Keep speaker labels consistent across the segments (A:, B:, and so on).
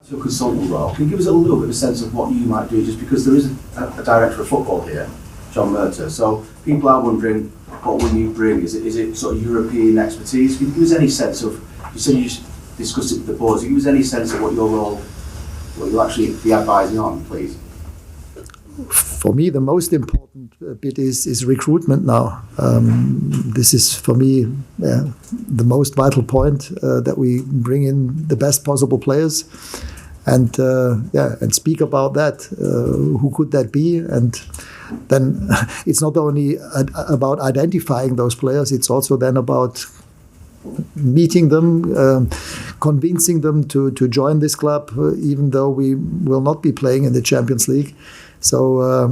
A: So consultant role, can you give us a little bit of a sense of what you might do, just because there is a director of football here, John Murtagh, so people are wondering what will you bring, is it sort of European expertise? Can you give us any sense of, you said you discussed it with the board, so give us any sense of what your role, what you'll actually be advising on, please?
B: For me, the most important bit is recruitment now. This is, for me, the most vital point, that we bring in the best possible players, and speak about that. Who could that be? And then it's not only about identifying those players; it's also then about meeting them, convincing them to join this club, even though we will not be playing in the Champions League. So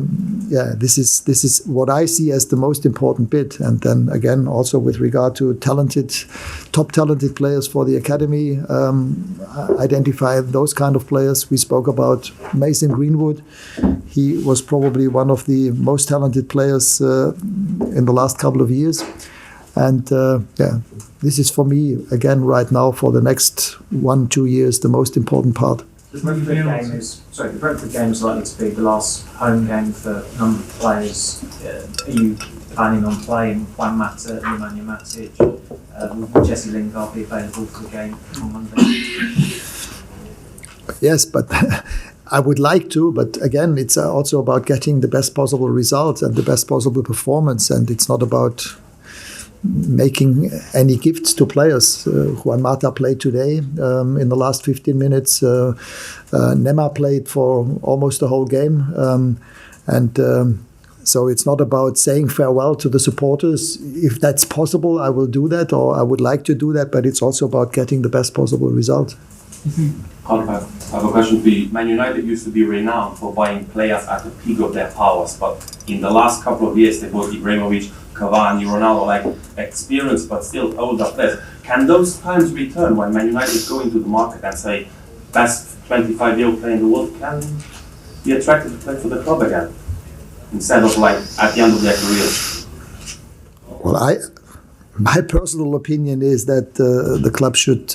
B: this is what I see as the most important bit. And then again, also with regard to top talented players for the academy, identify those kind of players. We spoke about Mason Greenwood. He was probably one of the most talented players in the last couple of years. And this is for me, again, right now, for the next 1-2 years, the most important part.
C: The Brentford game is likely to be the last home game for a number of players. Are you planning on playing Juan Mata, Nemanja Matic? Will Jesse Lingard be available for the game on Monday?
B: Yes, but I would like to, but again, it's also about getting the best possible results and the best possible performance, and it's not about making any gifts to players. Juan Mata played today in the last 15 minutes. Nema played for almost the whole game. So it's not about saying farewell to the supporters. If that's possible, I will do that, or I would like to do that, but it's also about getting the best possible result.
D: I have a question for you. Man United used to be renowned for buying players at the peak of their powers, but in the last couple of years they bought Ibrahimovic, Cavani, Ronaldo, like experienced but still older players. Can those times return when Man United go into the market and say best 25-year-old player in the world can be attracted to play for the club again, instead of like at the end of their careers?
B: Well, my personal opinion is that the club should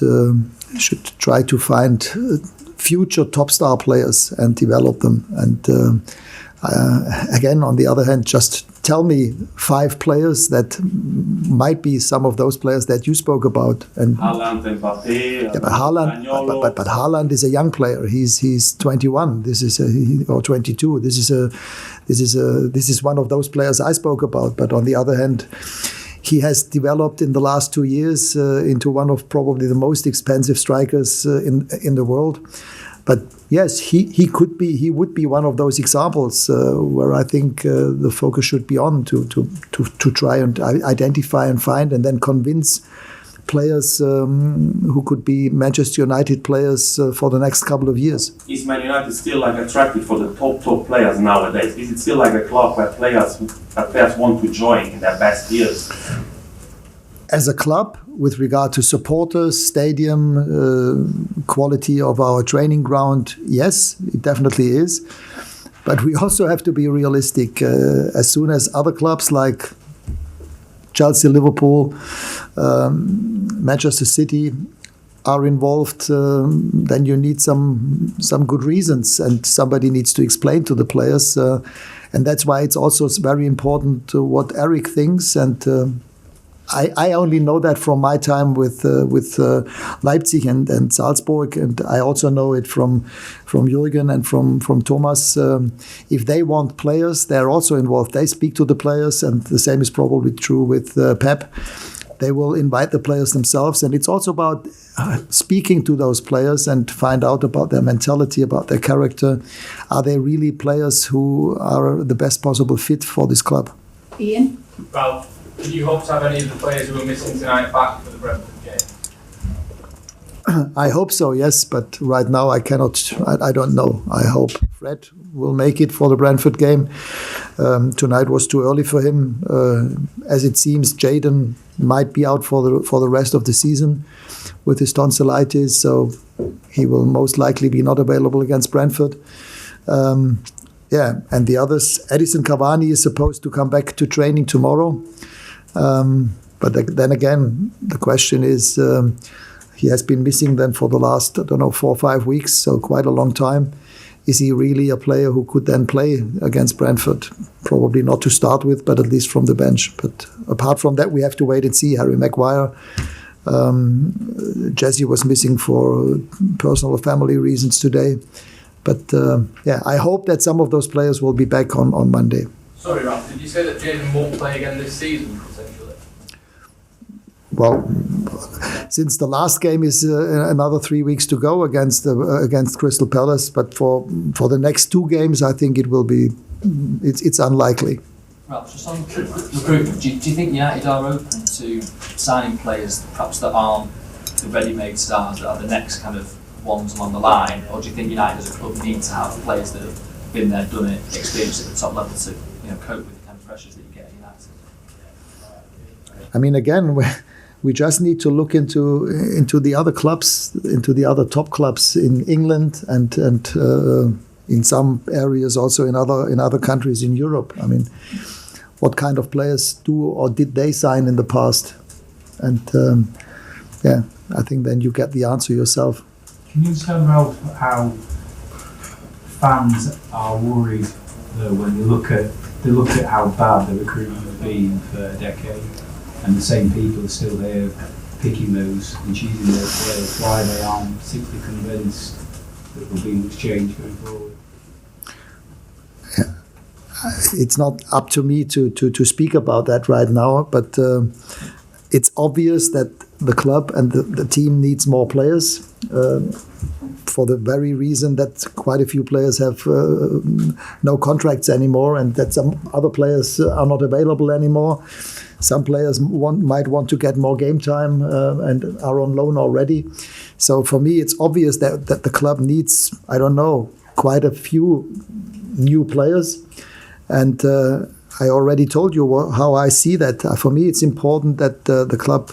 B: try to find future top star players and develop them. And again, on the other hand, just tell me 5 players that might be some of those players that you spoke about. And
D: Haaland, Mbappé,
B: but Haaland is a young player. He's 21. This is or 22. This is one of those players I spoke about. But on the other hand, he has developed in the last 2 years into one of probably the most expensive strikers in the world. But yes, he would be one of those examples where I think the focus should be on to try and identify and find and then convince players who could be Manchester United players for the next couple of years.
D: Is Man United still like attractive for the top players nowadays? Is it still like a club where players want to join in their best years?
B: As a club, with regard to supporters, stadium, quality of our training ground, yes, it definitely is. But we also have to be realistic. As soon as other clubs like Chelsea, Liverpool, Manchester City are involved, then you need some good reasons, and somebody needs to explain to the players. And that's why it's also very important what Eric thinks. And I only know that from my time with Leipzig and Salzburg, and I also know it from Jürgen and from Thomas. If they want players, they're also involved. They speak to the players, and the same is probably true with Pep. They will invite the players themselves, and it's also about speaking to those players and find out about their mentality, about their character. Are they really players who are the best possible fit for this club?
E: Ian?
F: Ralf, do you hope to have any of the players who are missing tonight back for the Brentford game?
B: I hope so, yes, but right now I cannot, I don't know. I hope Fred will make it for the Brentford game. Tonight was too early for him. As it seems, Jadon might be out for the rest of the season with his tonsillitis, so he will most likely be not available against Brentford. And the others, Edison Cavani is supposed to come back to training tomorrow. But then again, the question is, he has been missing then for the last, 4 or 5 weeks, so quite a long time. Is he really a player who could then play against Brentford? Probably not to start with, but at least from the bench. But apart from that, we have to wait and see. Harry Maguire, Jesse was missing for personal or family reasons today. But I hope that some of those players will be back on Monday.
F: Sorry, Ralf, did you say that Jaden won't play again this season, potentially?
B: Well, since the last game is another 3 weeks to go against Crystal Palace, but for the next 2 games, I think it will be. It's unlikely.
E: Ralf, just on recruitment, do you think United are open to signing players perhaps that aren't the ready-made stars, that are the next kind of ones along the line, or do you think United as a club need to have players that have been there, done it, experienced at the top level to cope with the kind of pressures that you get at United?
B: I mean, again, we just need to look into the other clubs, into the other top clubs in England and in some areas also in other countries in Europe. I mean, what kind of players do or did they sign in the past? And I think then you get the answer yourself.
G: Can you understand, Ralf, how fans are worried though when they look at how bad the recruitment has been for a decade, and the same people are still there picking those and choosing those players, why they aren't particularly convinced that there'll be much change going forward?
B: It's not up to me to speak about that right now, but it's obvious that the club and the team needs more players for the very reason that quite a few players have no contracts anymore, and that some other players are not available anymore. Some players might want to get more game time and are on loan already. So for me, it's obvious that the club needs, quite a few new players. And I already told you how I see that. For me, it's important that the club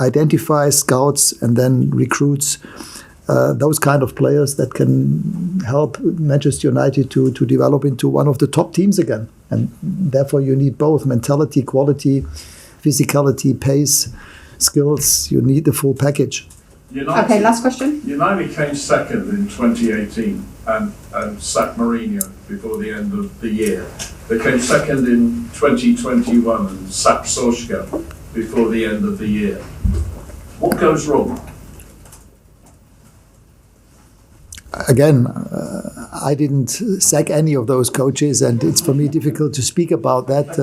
B: identifies, scouts, and then recruits those kind of players that can help Manchester United to develop into one of the top teams again. And therefore you need both mentality, quality, physicality, pace, skills. You need the full package.
H: Okay, last question.
I: United came second in 2018 and sacked Mourinho before the end of the year. They came second in 2021 and sacked Solskjaer before the end of the year. What goes wrong?
B: Again, I didn't sack any of those coaches, and it's for me difficult to speak about that.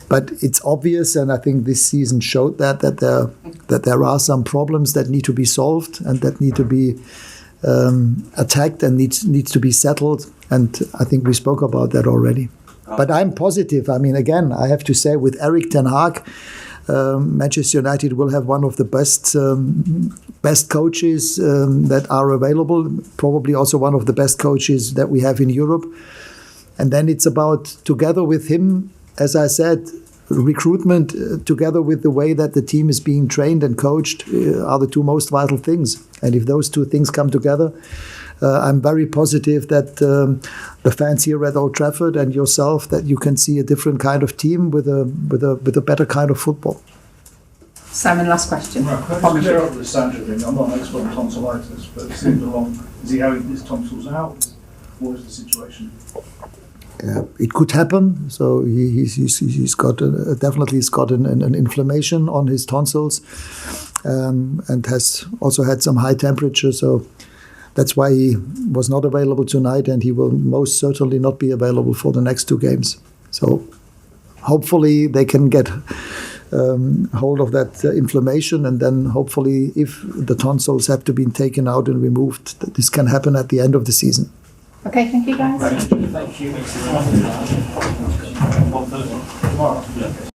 B: But it's obvious, and I think this season showed that there are some problems that need to be solved and that need to be attacked and needs to be settled. And I think we spoke about that already. But I'm positive. I mean, again, I have to say, with Erik ten Hag, Manchester United will have one of the best coaches that are available, probably also one of the best coaches that we have in Europe. And then it's about, together with him, as I said, recruitment, together with the way that the team is being trained and coached, are the two most vital things. And if those two things come together, I'm very positive that the fans here at Old Trafford and yourself, that you can see a different kind of team with a better kind of football.
H: Simon, last question.
J: Right, can I just clear up the Sancho thing? I'm not an expert on tonsillitis, but it seems along. Is he having his tonsils out? What is the situation?
B: Yeah, it could happen. So he's got definitely got an inflammation on his tonsils, and has also had some high temperature. So that's why he was not available tonight, and he will most certainly not be available for the next 2 games. So hopefully they can get hold of that inflammation, and then hopefully, if the tonsils have to be taken out and removed, this can happen at the end of the season.
H: Okay, thank you guys.
C: Thank you.